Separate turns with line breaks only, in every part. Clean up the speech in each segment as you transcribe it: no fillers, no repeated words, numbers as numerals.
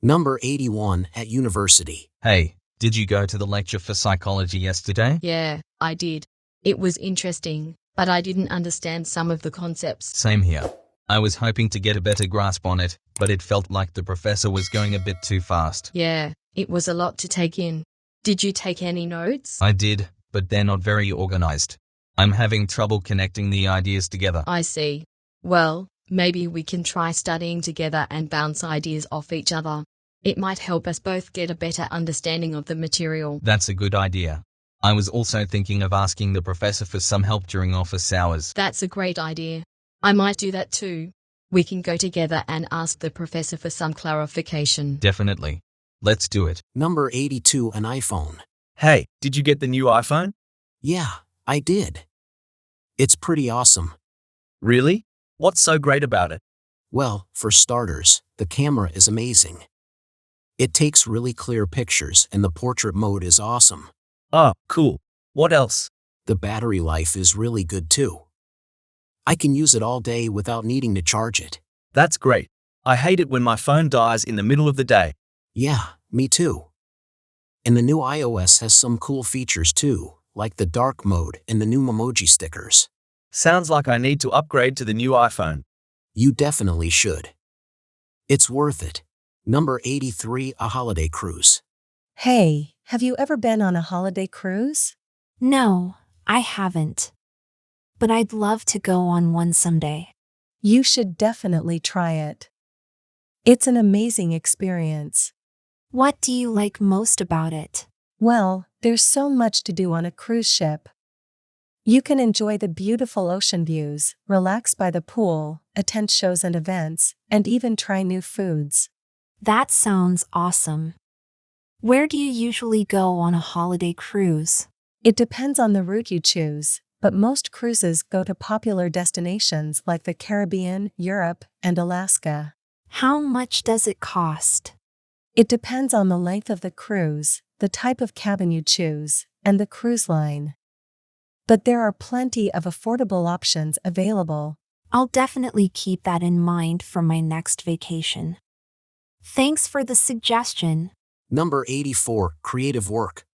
Number 81 at university.
Hey, did you go to the lecture for psychology yesterday?
Yeah, I did. It was interesting, but I didn't understand some of the concepts.
Same here. I was hoping to get a better grasp on it, but it felt like the professor was going a bit too fast.
Yeah, it was a lot to take in. Did you take any notes?
I did, but they're not very organized. I'm having trouble connecting the ideas together.
I see. Well, maybe we can try studying together and bounce ideas off each other. It might help us both get a better understanding of the material.
That's a good idea. I was also thinking of asking the professor for some help during office hours.
That's a great idea. I might do that too. We can go together and ask the professor for some clarification.
Definitely. Let's do it.
Number 82 an iPhone.
Hey, did you get the new iPhone?
Yeah, I did. It's pretty awesome.
Really? What's so great about it?
Well, for starters, the camera is amazing. It takes really clear pictures and the portrait mode is awesome.
Oh, cool. What else?
The battery life is really good too. I can use it all day without needing to charge it.
That's great. I hate it when my phone dies in the middle of the day.
Yeah, me too. And the new iOS has some cool features too, like the dark mode and the new emoji stickers.
Sounds like I need to upgrade to the new iPhone.
You definitely should. It's worth it. Number 83 a holiday cruise.
Hey, have you ever been on a holiday cruise?
No, I haven't. But I'd love to go on one someday.
You should definitely try it. It's an amazing experience.
What do you like most about it?
Well, there's so much to do on a cruise ship. You can enjoy the beautiful ocean views, relax by the pool, attend shows and events, and even try new foods.
That sounds awesome. Where do you usually go on a holiday cruise?
It depends on the route you choose, but most cruises go to popular destinations like the Caribbean, Europe, and Alaska.
How much does it cost?
It depends on the length of the cruise, the type of cabin you choose, and the cruise line. But there are plenty of affordable options available.
I'll definitely keep that in mind for my next vacation. Thanks for the suggestion.
Number 84 creative work.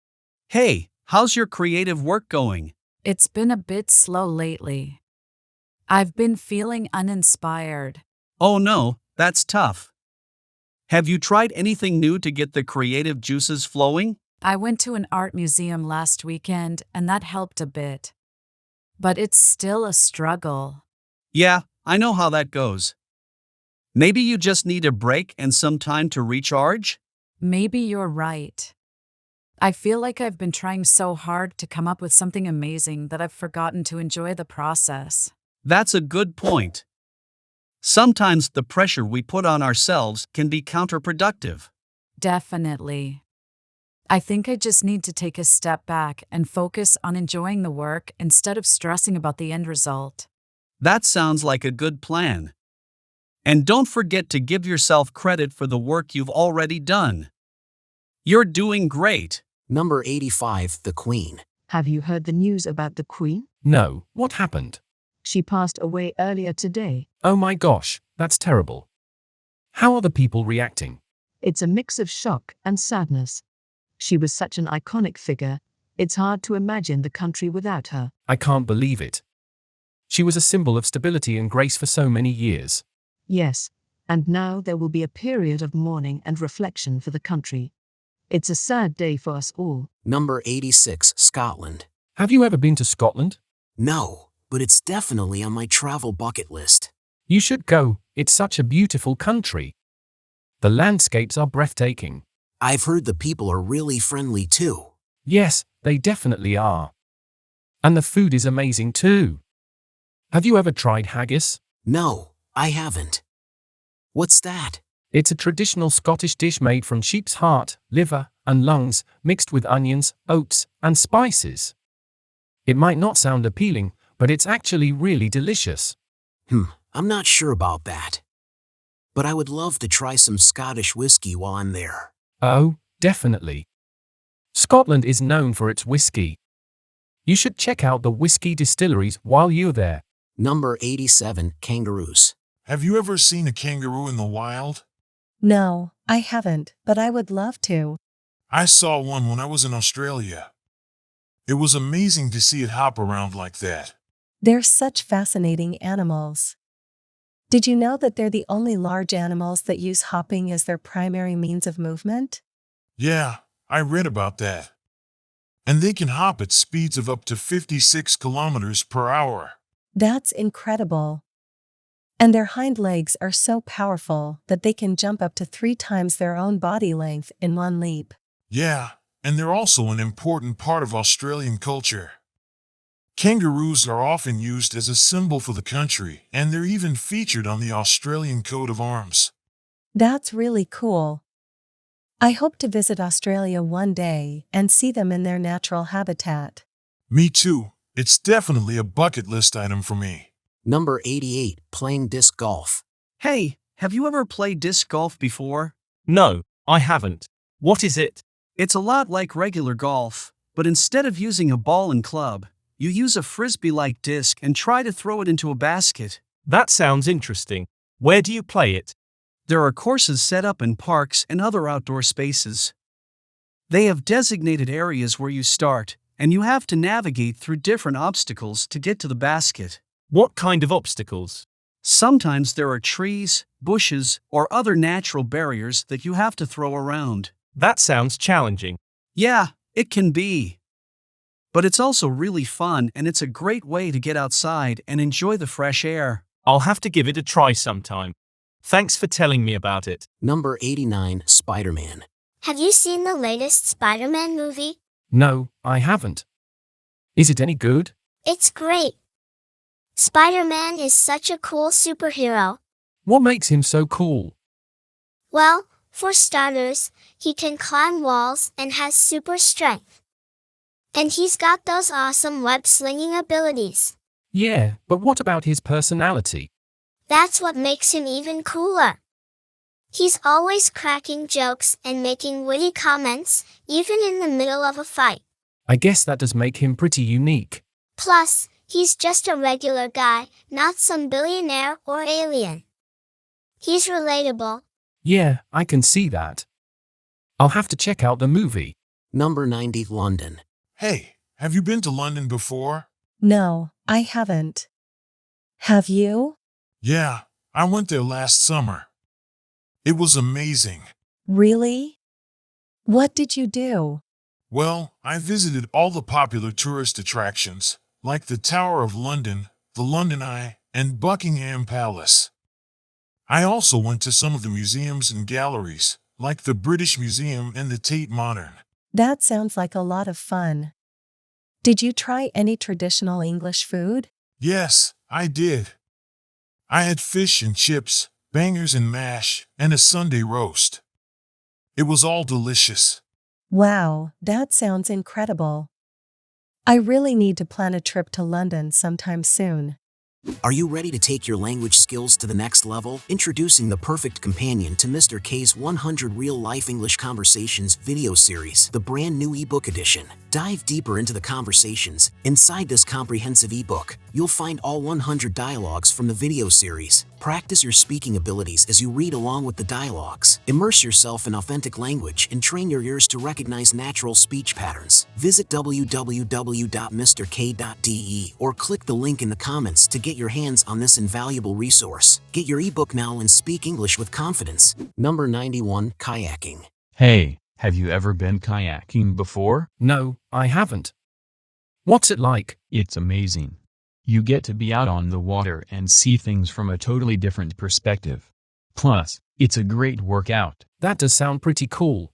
Hey, how's your creative work going?
It's been a bit slow lately. I've been feeling uninspired.
Oh no, that's tough. Have you tried anything new to get the creative juices flowing?
I went to an art museum last weekend and that helped a bit. But it's still a struggle.
Yeah, I know how that goes. Maybe you just need a break and some time to recharge?
Maybe you're right. I feel like I've been trying so hard to come up with something amazing that I've forgotten to enjoy the process.
That's a good point. Sometimes the pressure we put on ourselves can be counterproductive.
Definitely. I think I just need to take a step back and focus on enjoying the work instead of stressing about the end result.
That sounds like a good plan. And don't forget to give yourself credit for the work you've already done. You're doing great.
Number 85 the Queen.
Have you heard the news about the Queen?
No, what happened?
She passed away earlier today.
Oh my gosh, that's terrible. How are the people reacting?
It's a mix of shock and sadness. She was such an iconic figure, it's hard to imagine the country without her.
I can't believe it. She was a symbol of stability and grace for so many years.
Yes, and now there will be a period of mourning and reflection for the country. It's a sad day for us all.
Number 86 Scotland.
Have you ever been to Scotland?
No, but it's definitely on my travel bucket list.
You should go, it's such a beautiful country. The landscapes are breathtaking.
I've heard the people are really friendly too.
Yes, they definitely are. And the food is amazing too. Have you ever tried haggis?
No, I haven't. What's that?
It's a traditional Scottish dish made from sheep's heart, liver, and lungs, mixed with onions, oats, and spices. It might not sound appealing, but it's actually really delicious.
I'm not sure about that. But I would love to try some Scottish whiskey while I'm there.
Oh, definitely. Scotland is known for its whiskey. You should check out the whiskey distilleries while you're there.
Number 87 kangaroos.
Have you ever seen a kangaroo in the wild?
No, I haven't, but I would love to.
I saw one when I was in Australia. It was amazing to see it hop around like that.
They're such fascinating animals. Did you know that they're the only large animals that use hopping as their primary means of movement?
Yeah, I read about that. And they can hop at speeds of up to 56 kilometers per hour.
That's incredible. And their hind legs are so powerful that they can jump up to 3 times their own body length in one leap.
Yeah, and they're also an important part of Australian culture. Kangaroos are often used as a symbol for the country, and they're even featured on the Australian coat of arms.
That's really cool. I hope to visit Australia one day and see them in their natural habitat.
Me too. It's definitely a bucket list item for me.
Number 88, playing disc golf.
Hey, have you ever played disc golf before?
No, I haven't. What is it?
It's a lot like regular golf, but instead of using a ball and club, you use a frisbee-like disc and try to throw it into a basket.
That sounds interesting. Where do you play it?
There are courses set up in parks and other outdoor spaces. They have designated areas where you start, and you have to navigate through different obstacles to get to the basket.
What kind of obstacles?
Sometimes there are trees, bushes, or other natural barriers that you have to throw around.
That sounds challenging.
Yeah, it can be. But it's also really fun, and it's a great way to get outside and enjoy the fresh air.
I'll have to give it a try sometime. Thanks for telling me about it.
Number 89, Spider-Man.
Have you seen the latest Spider-Man movie?
No, I haven't. Is it any good?
It's great. Spider-Man is such a cool superhero.
What makes him so cool?
Well, for starters, he can climb walls and has super strength. And he's got those awesome web-slinging abilities.
Yeah, but what about his personality?
That's what makes him even cooler. He's always cracking jokes and making witty comments, even in the middle of a fight.
I guess that does make him pretty unique.
Plus, he's just a regular guy, not some billionaire or alien. He's relatable.
Yeah, I can see that. I'll have to check out the movie.
Number 90, London.
Hey, have you been to London before?
No, I haven't. Have you?
Yeah, I went there last summer. It was amazing.
Really? What did you do?
Well, I visited all the popular tourist attractions, like the Tower of London, the London Eye, and Buckingham Palace. I also went to some of the museums and galleries, like the British Museum and the Tate Modern.
That sounds like a lot of fun. Did you try any traditional English food?
Yes, I did. I had fish and chips, bangers and mash, and a Sunday roast. It was all delicious.
Wow, that sounds incredible. I really need to plan a trip to London sometime soon.
Are you ready to take your language skills to the next level? Introducing the perfect companion to Mr. K's 100 Real-Life English Conversations video series, the brand new ebook edition. Dive deeper into the conversations. Inside this comprehensive ebook, you'll find all 100 dialogues from the video series. Practice your speaking abilities as you read along with the dialogues. Immerse yourself in authentic language and train your ears to recognize natural speech patterns. Visit www.mrk.de or click the link in the comments to get your hands on this invaluable resource. Get your ebook now and speak English with confidence. Number 91, kayaking.
Hey, have you ever been kayaking before?
No, I haven't. What's it like?
It's amazing. You get to be out on the water and see things from a totally different perspective. Plus, it's a great workout.
That does sound pretty cool.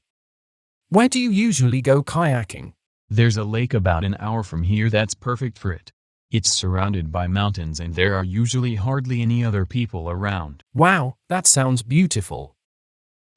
Where do you usually go kayaking?
There's a lake about an hour from here that's perfect for it. It's surrounded by mountains and there are usually hardly any other people around.
Wow, that sounds beautiful.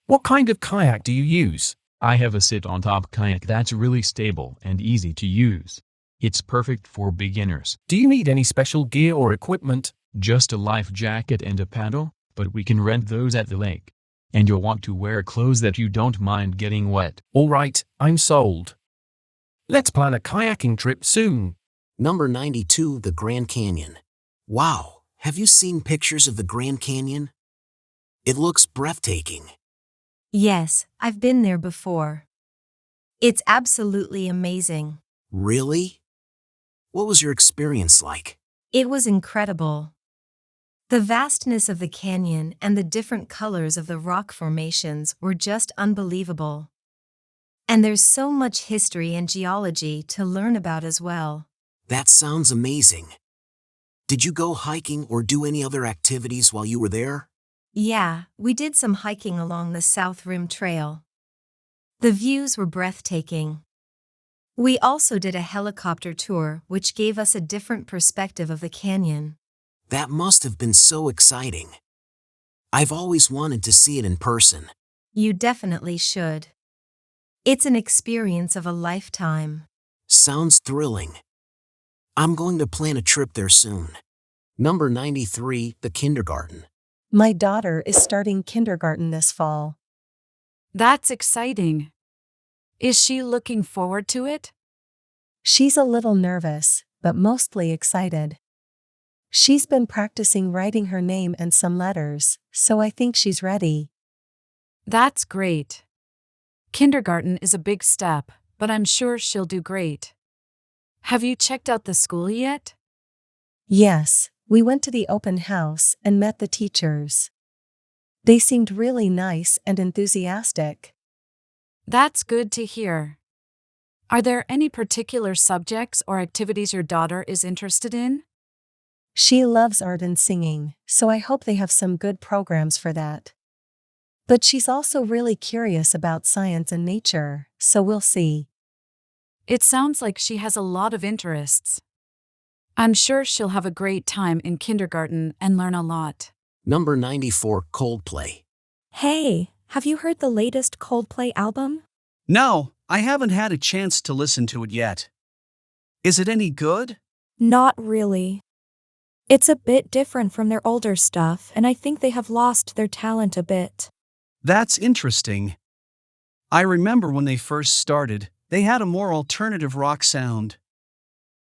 What kind of kayak do you use?
I have a sit-on-top kayak that's really stable and easy to use. It's perfect for beginners.
Do you need any special gear or equipment?
Just a life jacket and a paddle, but we can rent those at the lake. And you'll want to wear clothes that you don't mind getting wet.
All right, I'm sold. Let's plan a kayaking trip soon.
Number 92, the Grand Canyon. Wow, have you seen pictures of the Grand Canyon? It looks breathtaking.
Yes, I've been there before. It's absolutely amazing.
Really? What was your experience like?
It was incredible. The vastness of the canyon and the different colors of the rock formations were just unbelievable. And there's so much history and geology to learn about as well.
That sounds amazing. Did you go hiking or do any other activities while you were there?
Yeah, we did some hiking along the South Rim Trail. The views were breathtaking. We also did a helicopter tour, which gave us a different perspective of the canyon.
That must have been so exciting. I've always wanted to see it in person.
You definitely should. It's an experience of a lifetime.
Sounds thrilling. I'm going to plan a trip there soon. Number 93, the kindergarten.
My daughter is starting kindergarten this fall.
That's exciting. Is she looking forward to it?
She's a little nervous, but mostly excited. She's been practicing writing her name and some letters, so I think she's ready.
That's great. Kindergarten is a big step, but I'm sure she'll do great. Have you checked out the school yet?
Yes, we went to the open house and met the teachers. They seemed really nice and enthusiastic.
That's good to hear. Are there any particular subjects or activities your daughter is interested in?
She loves art and singing, so I hope they have some good programs for that. But she's also really curious about science and nature, so we'll see.
It sounds like she has a lot of interests. I'm sure she'll have a great time in kindergarten and learn a lot.
Number 94, Coldplay.
Hey, have you heard the latest Coldplay album?
No, I haven't had a chance to listen to it yet. Is it any good?
Not really. It's a bit different from their older stuff, and I think they have lost their talent a bit.
That's interesting. I remember when they first started, they had a more alternative rock sound.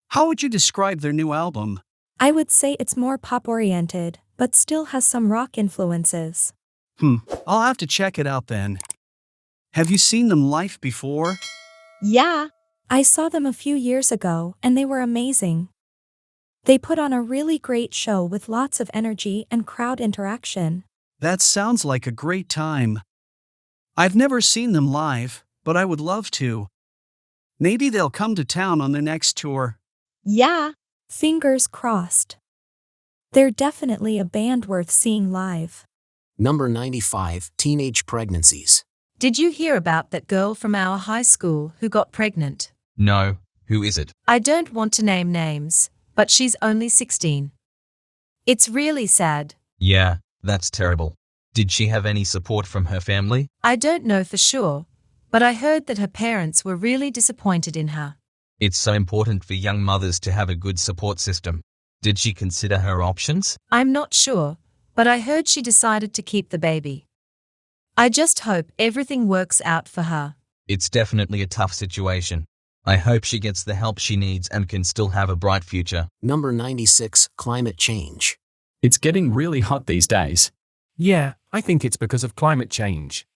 How would you describe their new album?
I would say it's more pop-oriented, but still has some rock influences.
I'll have to check it out then. Have you seen them live before?
Yeah. I saw them a few years ago, and they were amazing. They put on a really great show with lots of energy and crowd interaction.
That sounds like a great time. I've never seen them live, but I would love to. Maybe they'll come to town on their next tour.
Yeah. Fingers crossed. They're definitely a band worth seeing live.
Number 95, teenage pregnancies.
Did you hear about that girl from our high school who got pregnant?
No, who is it?
I don't want to name names, but she's only 16. It's really sad.
Yeah, that's terrible. Did she have any support from her family?
I don't know for sure, but I heard that her parents were really disappointed in her.
It's so important for young mothers to have a good support system. Did she consider her options?
I'm not sure, but I heard she decided to keep the baby. I just hope everything works out for her.
It's definitely a tough situation. I hope she gets the help she needs and can still have a bright future.
Number 96, climate change.
It's getting really hot these days.
Yeah, I think it's because of climate change.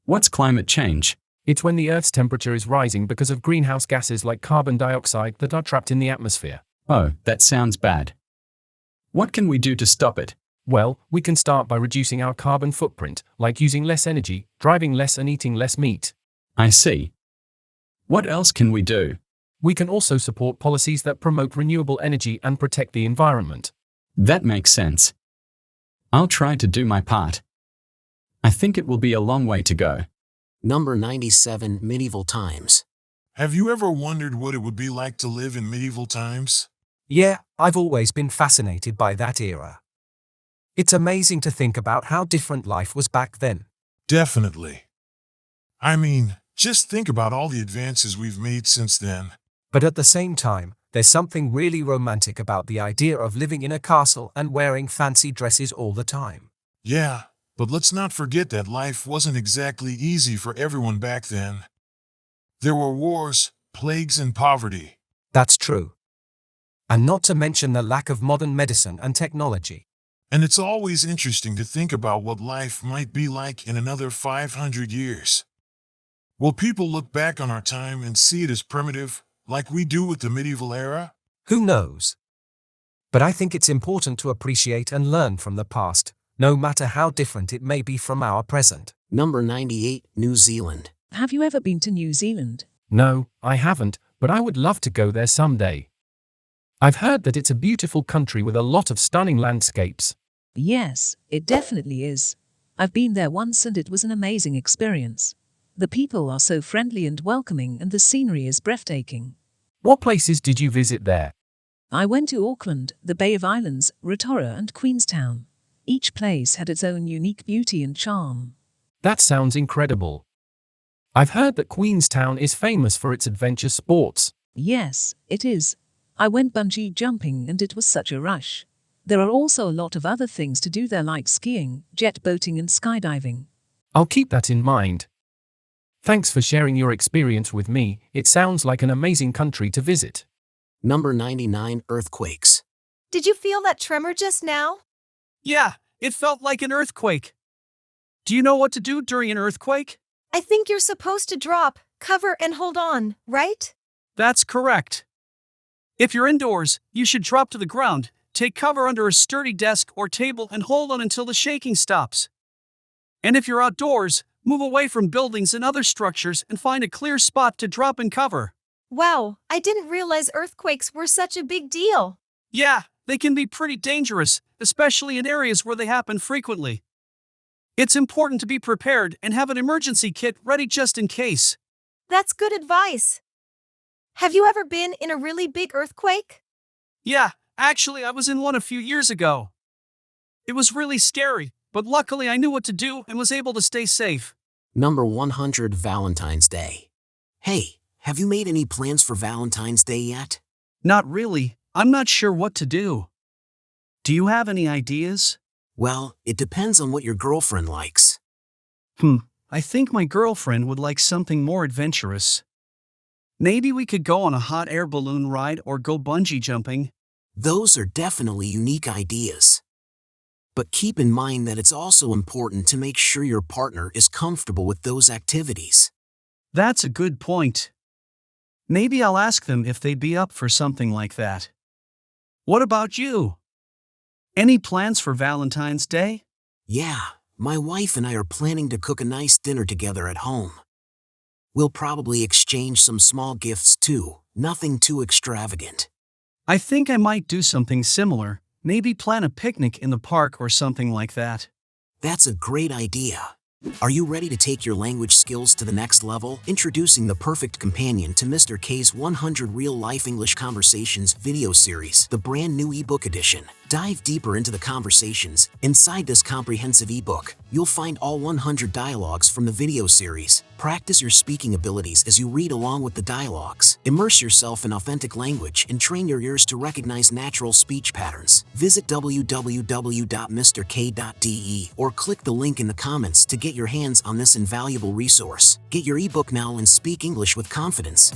What's climate change?
It's when the Earth's temperature is rising because of greenhouse gases like carbon dioxide that are trapped in the atmosphere.
Oh, that sounds bad. What can we do to stop it?
Well, we can start by reducing our carbon footprint, like using less energy, driving less and eating less meat.
I see. What else can we do?
We can also support policies that promote renewable energy and protect the environment.
That makes sense. I'll try to do my part. I think it will be a long way to go.
Number 97, medieval times.
Have you ever wondered what it would be like to live in medieval times?
Yeah, I've always been fascinated by that era. It's amazing to think about how different life was back then.
Definitely. I mean, just think about all the advances we've made since then.
But at the same time, there's something really romantic about the idea of living in a castle and wearing fancy dresses all the time.
Yeah, but let's not forget that life wasn't exactly easy for everyone back then. There were wars, plagues, and poverty.
That's true. And not to mention the lack of modern medicine and technology.
And it's always interesting to think about what life might be like in another 500 years. Will people look back on our time and see it as primitive, like we do with the medieval era?
Who knows? But I think it's important to appreciate and learn from the past, no matter how different it may be from our present.
Number 98, New Zealand.
Have you ever been to New Zealand?
No, I haven't, but I would love to go there someday. I've heard that it's a beautiful country with a lot of stunning landscapes.
Yes, it definitely is. I've been there once and it was an amazing experience. The people are so friendly and welcoming and the scenery is breathtaking.
What places did you visit there?
I went to Auckland, the Bay of Islands, Rotorua and Queenstown. Each place had its own unique beauty and charm.
That sounds incredible. I've heard that Queenstown is famous for its adventure sports.
Yes, it is. I went bungee jumping and it was such a rush. There are also a lot of other things to do there like skiing, jet boating and skydiving.
I'll keep that in mind. Thanks for sharing your experience with me. It sounds like an amazing country to visit.
Number 99, Earthquakes.
Did you feel that tremor just now?
Yeah, it felt like an earthquake. Do you know what to do during an earthquake?
I think you're supposed to drop, cover, and hold on, right?
That's correct. If you're indoors, you should drop to the ground, take cover under a sturdy desk or table and hold on until the shaking stops. And if you're outdoors, move away from buildings and other structures and find a clear spot to drop and cover.
Wow, I didn't realize earthquakes were such a big deal.
Yeah, they can be pretty dangerous, especially in areas where they happen frequently. It's important to be prepared and have an emergency kit ready just in case.
That's good advice. Have you ever been in a really big earthquake?
Yeah, actually I was in one a few years ago. It was really scary, but luckily I knew what to do and was able to stay safe.
Number 100, Valentine's Day. Hey, have you made any plans for Valentine's Day yet?
Not really. I'm not sure what to do. Do you have any ideas?
Well, it depends on what your girlfriend likes.
I think my girlfriend would like something more adventurous. Maybe we could go on a hot air balloon ride or go bungee jumping.
Those are definitely unique ideas. But keep in mind that it's also important to make sure your partner is comfortable with those activities.
That's a good point. Maybe I'll ask them if they'd be up for something like that. What about you? Any plans for Valentine's Day?
Yeah, my wife and I are planning to cook a nice dinner together at home. We'll probably exchange some small gifts too, nothing too extravagant.
I think I might do something similar, maybe plan a picnic in the park or something like that.
That's a great idea. Are you ready to take your language skills to the next level? Introducing the perfect companion to Mr. K's 100 Real-Life English Conversations video series, the brand new ebook edition. Dive deeper into the conversations. Inside this comprehensive ebook, you'll find all 100 dialogues from the video series. Practice your speaking abilities as you read along with the dialogues. Immerse yourself in authentic language and train your ears to recognize natural speech patterns. Visit www.mrk.de or click the link in the comments to get your hands on this invaluable resource. Get your ebook now and speak English with confidence.